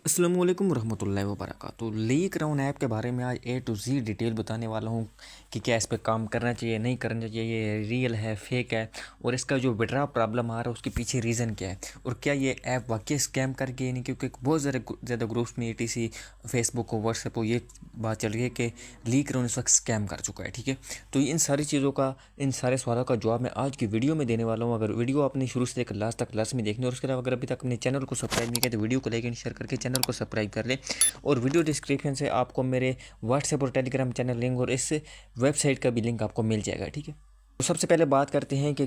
अस्सलामु अलैकुम रहमतुल्लाहि व बरकातुहू। लीक राउंड ऐप के बारे में आज ए टू ज़ी डिटेल बताने वाला हूँ कि क्या इस पे काम करना चाहिए नहीं करना चाहिए, ये रियल है फेक है और इसका जो विड्रा प्रॉब्लम आ रहा है उसके पीछे रीज़न क्या है और क्या ये ऐप वाकई स्कैम करके नहीं, क्योंकि बहुत ज़्यादा ग्रुप्स में ईटीसी फेसबुक हो व्हाट्सएप हो ये बात चल रही है कि लीक राउंड इस वक्त स्कैम कर चुका है। ठीक है, तो इन सारी चीज़ों का, इन सारे सवालों का जवाब मैं आज की वीडियो में देने वाला हूँ। अगर वीडियो आपने शुरू से लेकर लास्ट तक लास्ट में देखनी और उसके अलावा अगर अभी तक अपने चैनल को सब्सक्राइब नहीं किया तो वीडियो को लाइक एंड शेयर करके चैनल को सब्सक्राइब कर लें। और वीडियो डिस्क्रिप्शन से आपको मेरे व्हाट्सएप और टेलीग्राम चैनल लिंक और इस वेबसाइट का भी लिंक आपको मिल जाएगा। ठीक है, तो सबसे पहले बात करते हैं कि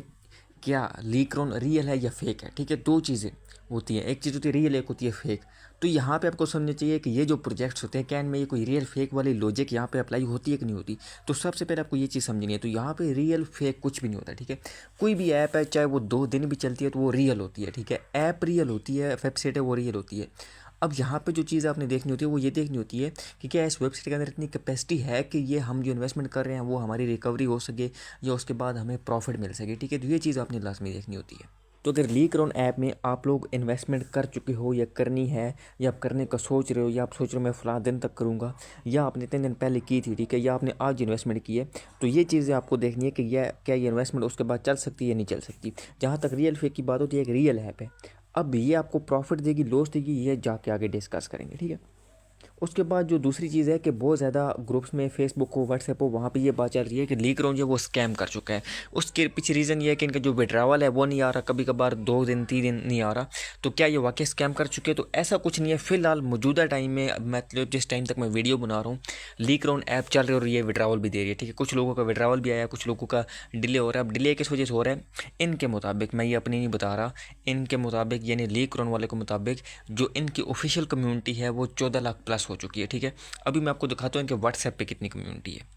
क्या लीक्रोन रियल है या फेक है। ठीक है, दो चीज़ें होती हैं, एक चीज़ होती है रियल, एक होती है फेक। तो यहाँ पे आपको समझना चाहिए कि ये जो प्रोजेक्ट्स होते हैं क्या इनमें ये कोई रियल फेक वाली लॉजिक यहाँ पे अप्लाई होती है कि नहीं होती। तो सबसे पहले आपको ये चीज़ समझनी है। तो यहाँ पे रियल फेक कुछ भी नहीं होता। ठीक है, कोई भी ऐप है चाहे वो 2 दिन भी चलती है तो वो रियल होती है। ठीक है, ऐप रियल होती है, वेबसाइट है वो रियल होती है। अब यहाँ पे जो चीज़ आपने देखनी होती है वो ये देखनी होती है कि क्या इस वेबसाइट के अंदर इतनी कैपेसिटी है कि ये हम जो इन्वेस्टमेंट कर रहे हैं वो हमारी रिकवरी हो सके या उसके बाद हमें प्रॉफिट मिल सके। ठीक है, तो ये चीज़ आपने लास्ट में देखनी होती है। तो अगर लीकरॉन ऐप में आप लोग इन्वेस्टमेंट कर चुके हो या करनी है या आप करने का सोच रहे हो या आप सोच रहे हो मैं फ़लाँ दिन तक करूँगा या आपने 3 दिन पहले की थी, ठीक है, या आपने आज इन्वेस्टमेंट की है, तो ये चीज़ें आपको देखनी है कि यह क्या ये इन्वेस्टमेंट उसके बाद चल सकती है या नहीं चल सकती। जहाँ तक रियल फेक की बात होती है, एक रियल ऐप है, अब ये आपको प्रॉफिट देगी लॉस देगी ये जाके आगे डिस्कस करेंगे। ठीक है, उसके बाद जो दूसरी चीज़ है कि बहुत ज़्यादा ग्रुप्स में फेसबुक हो व्हाट्सएप हो वहाँ पे ये बात चल रही है कि लीकरॉन जो है वो स्कैम कर चुका है। उसके पीछे रीज़न ये है कि इनका जो विड्रावल है वो नहीं आ रहा, कभी कभार 2 दिन 3 दिन नहीं आ रहा। तो क्या ये वाकई स्कैम कर चुके हैं? तो ऐसा कुछ नहीं है फ़िलहाल मौजूदा टाइम में, मतलब जिस टाइम तक मैं वीडियो बना रहा हूँ लीकरॉन ऐप चल रही है और ये विड्रावल भी दे रही है। ठीक है, कुछ लोगों का विड्रावल भी आया, कुछ लोगों का डिले हो रहा है। अब डिले किस वजह से हो रहा है? इनके मुताबिक, मैं ये अपनी नहीं बता रहा, इनके मुताबिक यानी लीकरॉन वाले के मुताबिक जो इनकी ऑफिशियल कम्युनिटी है वो 14 लाख प्लस हो चुकी है। ठीक है, अभी मैं आपको दिखाता हूँ इनके व्हाट्सएप पे कितनी कम्युनिटी है।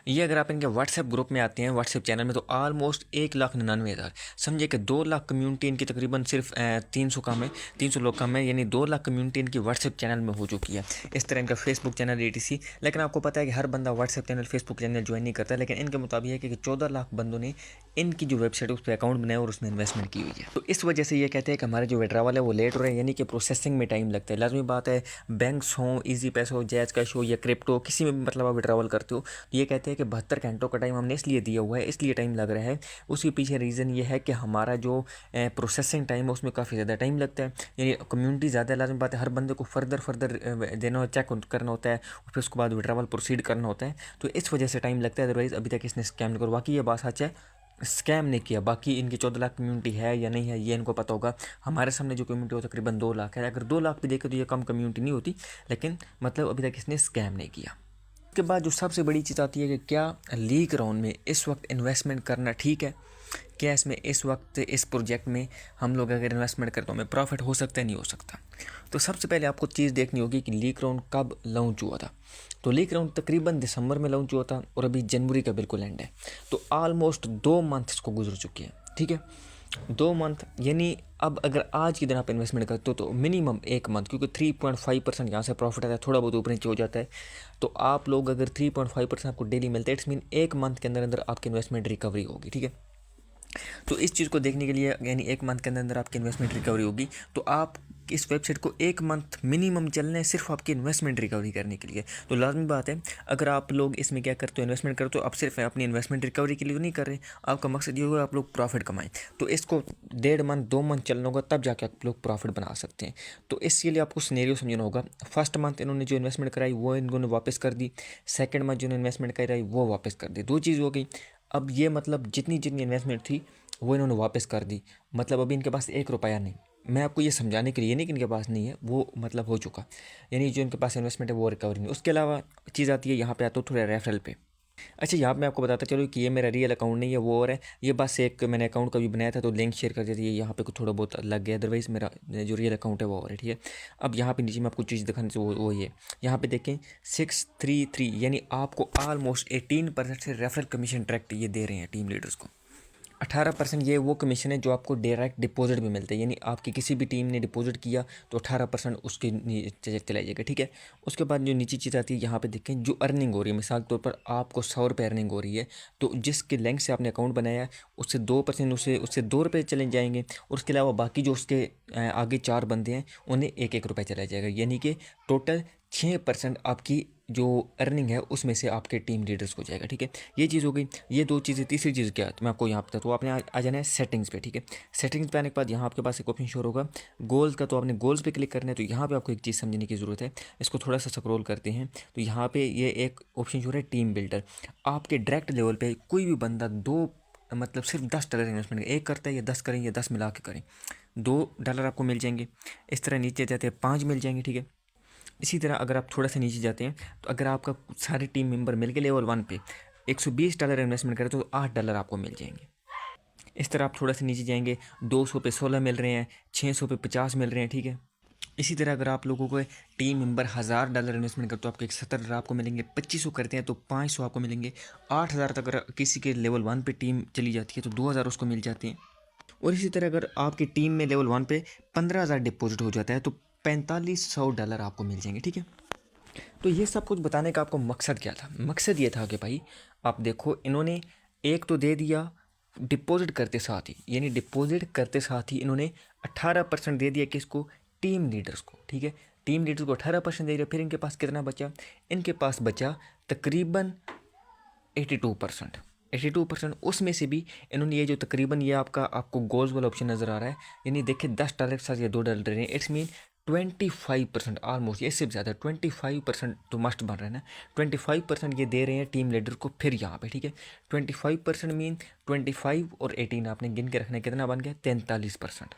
ये अगर आप इनके व्हाट्सएप ग्रुप में आते हैं व्हाट्सएप चैनल में तो ऑलमोस्ट 1,99,000, समझिए कि 2 लाख कम्युनिटी इनकी तकरीबन सिर्फ 300 कम है, 300 लोग कम है, यानी 2 लाख कम्युनिटी इनकी व्हाट्सएप चैनल में हो चुकी है। इस तरह इनका फेसबुक चैनल एटीसी, लेकिन आपको पता है कि हर बंदा WhatsApp channel Facebook channel join नहीं करता, लेकिन इनके मुताबिक है कि 14 लाख बंदों ने इनकी जो वेबसाइट उस पर अकाउंट बनाया और उसमें इन्वेस्टमेंट की हुई है। तो इस वजह से ये कहते हैं कि हमारे जो विड्रावल है वो लेट हो रहे हैं, यानी कि प्रोसेसिंग में टाइम लगता है। लाजमी बात है, बैंक्स हों, ईजी पैसा हो, जैज़ कैश हो या क्रिप्टो, किसी में भी मतलब आप विड्रावल करते हो तो ये कहते हैं कि 72 घंटों का टाइम हमने इसलिए दिया हुआ है, इसलिए टाइम लग रहा है। उसके पीछे रीज़न ये है कि हमारा जो प्रोसेसिंग टाइम है उसमें काफ़ी ज़्यादा टाइम लगता है, यानी कम्युनिटी ज़्यादा है। लाजमी बात है, हर बंदे को फर्दर देना, चेक करना होता है और फिर उसके बाद विड्रावल प्रोसीड करना होता है, तो इस वजह से टाइम लगता है। अदरवाइज़ अभी तक इसने स्कैम नहीं करा, बाकी ये बात सच है, स्कैम नहीं किया। बाकी इनकी 14 लाख कम्युनिटी है या नहीं है ये इनको पता होगा। हमारे सामने जो कम्युनिटी हो तकरीबन 2 लाख है, अगर 2 लाख भी देखे तो ये कम कम्युनिटी नहीं होती, लेकिन मतलब अभी तक इसने स्कैम नहीं किया। उसके बाद जो सबसे बड़ी चीज़ आती है कि क्या लीक राउंड में इस वक्त इन्वेस्टमेंट करना ठीक है, क्या इसमें इस वक्त इस प्रोजेक्ट में हम लोग अगर इन्वेस्टमेंट करते तो हमें प्रॉफिट हो सकता है नहीं हो सकता। तो सबसे पहले आपको चीज़ देखनी होगी कि लीक राउंड कब लॉन्च हुआ था। तो लीक राउंड तकरीबन दिसंबर में लॉन्च हुआ था और अभी जनवरी का बिल्कुल एंड है, तो ऑलमोस्ट 2 मंथ्स को गुजर चुके हैं। ठीक है, 2 मंथ, यानी अब अगर आज के दिन आप इन्वेस्टमेंट करते हो तो मिनिमम 1 मंथ, क्योंकि 3.5% यहाँ से प्रॉफिट आता है, थोड़ा बहुत ऊपर नीचे हो जाता है। तो आप लोग अगर 3.5% आपको डेली मिलता है, इट्स मीन 1 मंथ के अंदर अंदर आपकी इन्वेस्टमेंट रिकवरी होगी। ठीक है, तो इस चीज़ को देखने के लिए, यानी 1 मंथ के अंदर अंदर आपकी इन्वेस्टमेंट रिकवरी होगी, तो आप इस वेबसाइट को 1 मंथ मिनिमम चलना है सिर्फ आपकी इन्वेस्टमेंट रिकवरी करने के लिए। तो लाजमी बात है, अगर आप लोग इसमें क्या करते हो, इन्वेस्टमेंट करते हो, आप सिर्फ अपनी इन्वेस्टमेंट रिकवरी के लिए तो नहीं कर रहे, आपका मकसद ये होगा आप लोग प्रॉफिट कमाएं। तो इसको 1.5 मंथ 2 मंथ चलना होगा, तब जाके आप लोग प्रॉफिट बना सकते हैं। तो इसके लिए आपको सिनेरियो समझना होगा। फर्स्ट मंथ इन्होंने जो इन्वेस्टमेंट कराई वो इन्होंने वापस कर दी, सेकेंड मंथ जो इन्वेस्टमेंट कराई वो वापस कर दी, 2 चीज़ हो गई। अब ये मतलब जितनी जितनी इन्वेस्टमेंट थी वो इन्होंने वापस कर दी, मतलब अभी इनके पास 1 रुपया नहीं। मैं आपको ये समझाने के लिए नहीं कि इनके पास नहीं है, वो मतलब हो चुका, यानी जो इनके पास इन्वेस्टमेंट है वो रिकवरी नहीं। उसके अलावा चीज़ आती है, यहाँ पे आता हूँ थोड़ा रेफरल पे। अच्छा, यहाँ पे मैं आपको बताता चलो कि ये मेरा रियल अकाउंट नहीं है, वो और है, ये बस एक मैंने अकाउंट कभी बनाया था तो लिंक शेयर कर देती है, यहाँ पे कुछ थोड़ा बहुत लग गया, अदरवाइज़ मेरा जो रियल अकाउंट है वो और है। ठीक है, अब यहाँ पे नीचे मैं आपको चीज़ दिखाने से वो ये यहाँ पे देखें 633, यानी आपको ऑलमोस्ट 18% से रेफरल कमीशन डायरेक्ट ये दे रहे हैं टीम लीडर्स को। 18% ये वो कमीशन है जो आपको डायरेक्ट डिपॉजिट में मिलता है, यानी आपकी किसी भी टीम ने डिपॉजिट किया तो 18% उसके नीचे चला जाएगा, ठीक है। उसके बाद जो नीचे चीज़ आती है, यहाँ पे देखें जो अर्निंग हो रही है, मिसाल के तौर पर आपको 100 रुपये अर्निंग हो रही है, तो जिसके लिंक से आपने अकाउंट बनाया है उससे 2% उससे 2 रुपये चले जाएंगे, और उसके अलावा बाकी जो उसके आगे 4 बंदे हैं उन्हें 1-1 रुपये चला जाएगा, यानी कि टोटल 6% आपकी जो अर्निंग है उसमें से आपके टीम लीडर्स को जाएगा, ठीक है। ये चीज़ हो गई, ये 2 चीज़ें। तीसरी चीज़ क्या है तो मैं आपको यहाँ पे, तो आपने आ जाना है सेटिंग्स पे, ठीक है। सेटिंग्स पे आने के बाद यहाँ आपके पास एक ऑप्शन शो होगा गोल्स का, तो आपने गोल्स पे क्लिक करना है। तो यहाँ पे आपको एक चीज़ समझने की ज़रूरत है, इसको थोड़ा सा स्क्रॉल करते हैं तो यहाँ पे ये एक ऑप्शन शो है टीम बिल्डर। आपके डायरेक्ट लेवल पर कोई भी बंदा मतलब सिर्फ $10 इन्वेस्टमेंट एक करता है, या 10 करें या 10 मिला के करें, $2 आपको मिल जाएंगे। इस तरह नीचे जाते हैं 5 मिल जाएंगे, ठीक है। इसी तरह अगर आप थोड़ा सा नीचे जाते हैं तो अगर आपका सारे टीम मेंबर मिलके लेवल 1 पे $120 इन्वेस्टमेंट करें तो $8 आपको मिल जाएंगे। इस तरह आप थोड़ा सा नीचे जाएंगे, 200 पे 16 मिल रहे हैं, 600 पे 50 मिल रहे हैं, ठीक है। इसी तरह अगर आप लोगों को टीम मेंबर $1000 इन्वेस्टमेंट करते तो आपको $70 आपको मिलेंगे, 2500 करते हैं तो 500 आपको मिलेंगे, 8000 तक अगर किसी के लेवल 1 पे टीम चली जाती है तो 2000 उसको मिल जाते हैं। और इसी तरह अगर आपकी टीम में लेवल 1 पे 15,000 डिपॉजिट हो जाता है तो $4500 आपको मिल जाएंगे, ठीक है। तो ये सब कुछ बताने का आपको मकसद क्या था? मकसद ये था कि भाई आप देखो, इन्होंने एक तो दे दिया डिपॉजिट करते साथ ही, यानी डिपॉजिट करते साथ ही इन्होंने 18% दे दिया किसको? टीम लीडर्स को, ठीक है। टीम लीडर्स को 18% दे दिया। फिर इनके पास कितना बचा? इनके पास बचा तकरीबन 82%। उसमें से भी इन्होंने ये जो तकरीबन ये आपको गोल्स वाला ऑप्शन नज़र आ रहा है, यानी देखिए $10 के साथ ये $2 दे रहे हैं, इट्स मीन 25% ऑलमोस्ट, इससे भी ज़्यादा 25% तो मस्ट बन रहा है ना। 25% ये दे रहे हैं टीम लीडर को। फिर यहाँ पे ठीक है 25% मीन 25 और 18 आपने गिन के रखना है, कितना बन गया? 43%।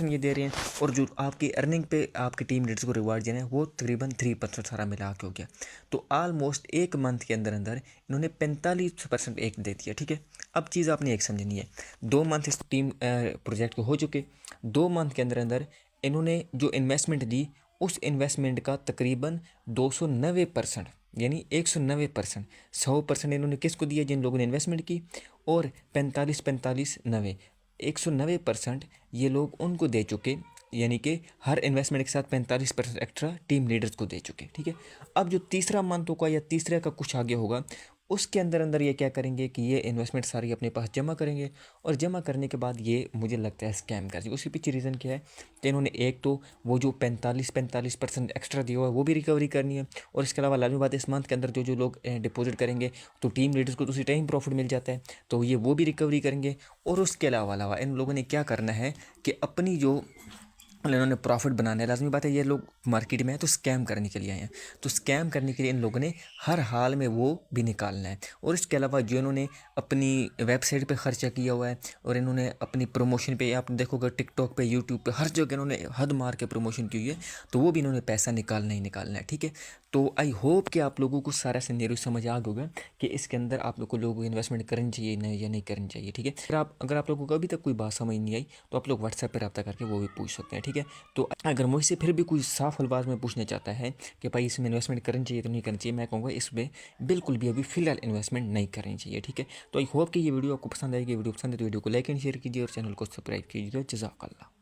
ये दे रहे हैं। और जो आपकी अर्निंग पे आपकी टीम लीडर्स को रिवार्ड देना है वो तकरीबन 3% सारा मिला के हो गया। तो ऑलमोस्ट एक मंथ के अंदर अंदर इन्होंने 45% एक दे दिया, ठीक है। अब चीज़ आपने एक समझनी है, 2 मंथ इस टीम प्रोजेक्ट को हो चुके। 2 मंथ के अंदर अंदर इन्होंने जो इन्वेस्टमेंट दी उस इन्वेस्टमेंट का तकरीबन 290% यानी 190%, 100% इन्होंने किसको दिया? जिन लोगों ने इन्वेस्टमेंट की। और 45-45-90, 190% ये लोग उनको दे चुके, यानी कि हर इन्वेस्टमेंट के साथ 45% एक्स्ट्रा टीम लीडर्स को दे चुके, ठीक है। अब जो तीसरा मंथ होगा या तीसरे का कुछ आगे होगा उसके अंदर अंदर ये क्या करेंगे कि ये इन्वेस्टमेंट सारी अपने पास जमा करेंगे, और जमा करने के बाद ये मुझे लगता है स्कैम कर देंगे। उसके पीछे रीज़न क्या है कि इन्होंने एक तो वो जो 45% एक्स्ट्रा दिया हुआ है वो भी रिकवरी करनी है, और इसके अलावा लाजमी बात है इस मंथ के अंदर जो लोग डिपॉजिट करेंगे तो टीम लीडर्स को तो उसी टाइम प्रॉफिट मिल जाता है, तो ये वो भी रिकवरी करेंगे। और उसके अलावा इन लोगों ने क्या करना है कि अपनी जो इन्होंने प्रॉफिट बनाना है, लाजमी बात है ये लोग मार्केट में है तो स्कैम करने के लिए आए हैं, तो स्कैम करने के लिए इन लोगों ने हर हाल में वो भी निकालना है। और इसके अलावा जो इन्होंने अपनी वेबसाइट पे ख़र्चा किया हुआ है और इन्होंने अपनी प्रमोशन पे, आप देखोगे टिकटॉक पे, यूट्यूब पे, हर जगह इन्होंने हद मार के प्रमोशन की हुई है, तो वो भी इन्होंने पैसा निकालना ही निकालना है, ठीक है। तो आई होप कि आप लोगों को सारा सिनेरियो समझ आ गया होगा कि इसके अंदर आप लोगों को इन्वेस्टमेंट करनी चाहिए नहीं या नहीं करनी चाहिए, ठीक है। अगर आप लोगों को अभी तक कोई बात समझ नहीं आई तो आप लोग व्हाट्सएप पर रब्ता करके वो भी पूछ सकते हैं, ठीक है। तो अगर मुझसे फिर भी कोई साफ अल्फाज में पूछना चाहता है कि भाई इसमें इन्वेस्टमेंट करनी चाहिए तो नहीं करनी चाहिए, मैं कहूँगा इसमें बिल्कुल भी अभी फ़िलहाल इन्वेस्टमेंट नहीं करनी चाहिए, ठीक है। तो आई होप कि ये वीडियो आपको पसंद आएगी। वीडियो पसंद है तो वीडियो को लाइक एंड शेयर कीजिए और चैनल को सब्सक्राइब कीजिए। जज़ाकल्लाह।